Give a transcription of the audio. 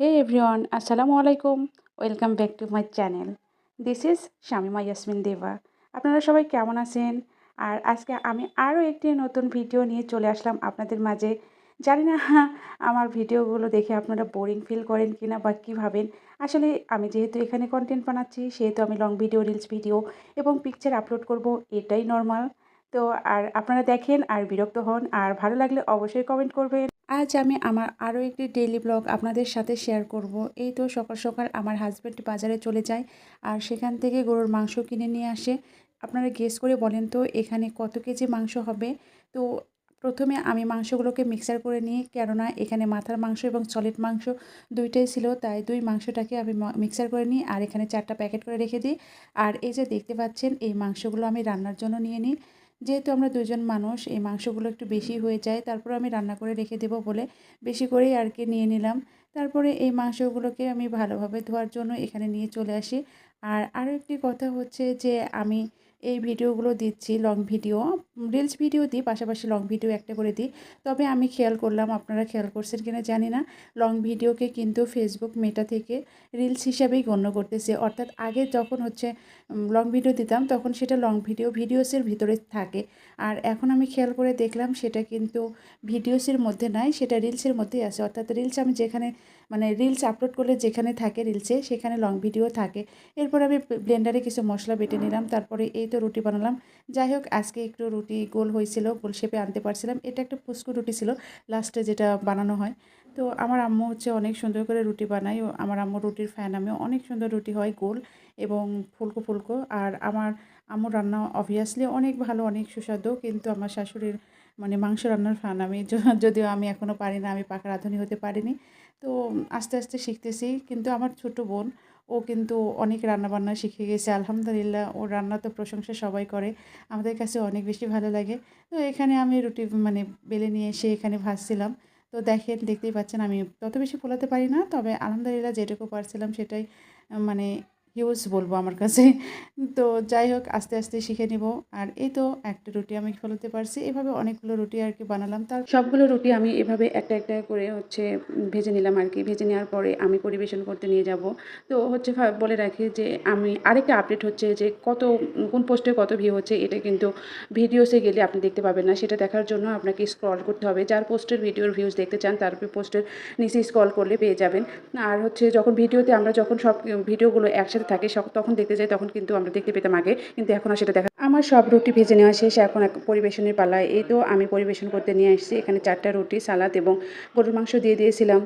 Hey everyone, Assalamu alaikum. Welcome back to my channel. This is Shamima Yasmin Deva. আপনারা সবাই কেমন আছেন? আর আজকে আমি আরও একটি নতুন ভিডিও নিয়ে চলে আসলাম আপনাদের মাঝে। জানি না আমার ভিডিওগুলো দেখে আপনারা বোরিং ফিল করেন কিনা বা কী ভাবেন। আসলে আমি যেহেতু এখানে কন্টেন্ট বানাচ্ছি সেহেতু আমি লং ভিডিও, রিলস ভিডিও এবং পিকচার আপলোড করব, এটাই নর্মাল। তো আর আপনারা দেখেন আর বিরক্ত হন, আর ভালো লাগলে অবশ্যই কমেন্ট করবেন। আজ আমি আমার আরও একটি ডেইলি ব্লগ আপনাদের সাথে শেয়ার করব। এই তো সকাল সকাল আমার হাজব্যান্ড বাজারে চলে যায় আর সেখান থেকে গরুর মাংস কিনে নিয়ে আসে। আপনারা গেস করে বলেন তো এখানে কত কেজি মাংস হবে। তো প্রথমে আমি মাংসগুলোকে মিক্সার করে নিই, কেননা এখানে মাথার মাংস এবং সলিড মাংস দুইটাই ছিল, তাই দুই মাংসটাকে আমি মিক্সার করে নিই আর এখানে 4টা প্যাকেট করে রেখে দিই। আর এই যে দেখতে পাচ্ছেন এই মাংসগুলো আমি রান্নার জন্য নিয়ে নিই। যেহেতু আমরা দুজন মানুষ, এই মাংসগুলো একটু বেশি হয়ে যায়, তারপর আমি রান্না করে রেখে দেবো বলে বেশি করেই আর কি নিয়ে নিলাম। তারপরে এই মাংসগুলোকে আমি ভালোভাবে ধোয়ার জন্য এখানে নিয়ে চলে আসি। আর আরও একটি কথা হচ্ছে যে আমি এই ভিডিওগুলো দিচ্ছি লং ভিডিও, রিলস ভিডিও দিই, পাশাপাশি লং ভিডিও একটা করে দিই। তবে আমি খেয়াল করলাম, আপনারা খেয়াল করছেন কিনা জানি না, লং ভিডিওকে কিন্তু ফেসবুক মেটা থেকে রিলস হিসাবেই গণ্য করতেছে। অর্থাৎ আগে যখন হচ্ছে লং ভিডিও দিতাম তখন সেটা লং ভিডিওসের ভিতরে থাকে, আর এখন আমি খেয়াল করে দেখলাম সেটা কিন্তু ভিডিওসের মধ্যে নাই, সেটা রিলসের মধ্যেই আছে। অর্থাৎ রিলস আমি যেখানে মানে রিলস আপলোড করলে যেখানে থাকে রিলসে, সেখানে লং ভিডিও থাকে। এরপর আমি ব্লেন্ডারে কিছু মশলা বেটে নিলাম, তারপরে এই তো রুটি বানালাম। যাই হোক, আজকে একটু রুটি গোল হয়েছিল, গোল শেপে আনতে পারছিলাম। এটা একটা ফুসকো রুটি ছিল লাস্টে যেটা বানানো হয়। তো আমার আম্মু হচ্ছে অনেক সুন্দর করে রুটি বানায়, আমার আম্মু রুটির ফ্যান, আমি অনেক সুন্দর রুটি হয় গোল এবং ফুলকো ফুলকো। আর আমার আম্মুর রান্না অবভিয়াসলি অনেক ভালো, অনেক সুস্বাদু, কিন্তু আমার শাশুড়ির মানে মাংস রান্নার ফান আমি যদিও আমি এখনও পারি না, আমি পাকা রাঁধুনি হতে পারিনি। তো আস্তে আস্তে শিখতেছি। কিন্তু আমার ছোট বোন, ও কিন্তু অনেক রান্নাবান্না শিখে গেছে আলহামদুলিল্লাহ। ওর রান্না তো প্রশংসা সবাই করে, আমাদের কাছে অনেক বেশি ভালো লাগে। তো এখানে আমি রুটি মানে বেলে নিয়ে এসে এখানে ভাজছিলাম। তো দেখেন, দেখতেই পাচ্ছেন আমি তত বেশি ফোলাতে পারি না, তবে আলহামদুলিল্লাহ যেটুকু পারছিলাম সেটাই মানে হিউজ বলবো আমার কাছে। তো যাই হোক, আস্তে আস্তে শিখে নিব। আর এই তো একটা রুটি আমি ফলাতে পারছি, এভাবে অনেকগুলো রুটি আর কি বানালাম। তার সবগুলো রুটি আমি এভাবে একটা একটা করে হচ্ছে ভেজে নিলাম আর কি। ভেজে নেওয়ার পরে আমি পরিবেশন করতে নিয়ে যাব। তো হচ্ছে বলে রাখি যে আমি আরেকটা আপডেট হচ্ছে যে কোন পোস্টে কত ভিউ হচ্ছে, এটা কিন্তু ভিডিওসে গেলে আপনি দেখতে পাবেন না। সেটা দেখার জন্য আপনাকে স্ক্রল করতে হবে। যার পোস্টের ভিডিওর ভিউজ দেখতে চান তার পোস্টের নিচে স্ক্রল করলে পেয়ে যাবেন। আর হচ্ছে যখন ভিডিওতে আমরা যখন সব ভিডিওগুলো একসাথে থাকে তখন দেখতে যাই, তখন কিন্তু আমরা দেখতে পেতাম আগে, কিন্তু এখন আর সেটা দেখা। আমার সব রুটি ভেজে নেওয়া শেষ, এখন এক পরিবেশনের পালা। এই তো আমি পরিবেশন করতে নিয়ে আসছি। এখানে 4টা রুটি, সালাদ এবং গরুর মাংস দিয়ে দিয়েছিলাম।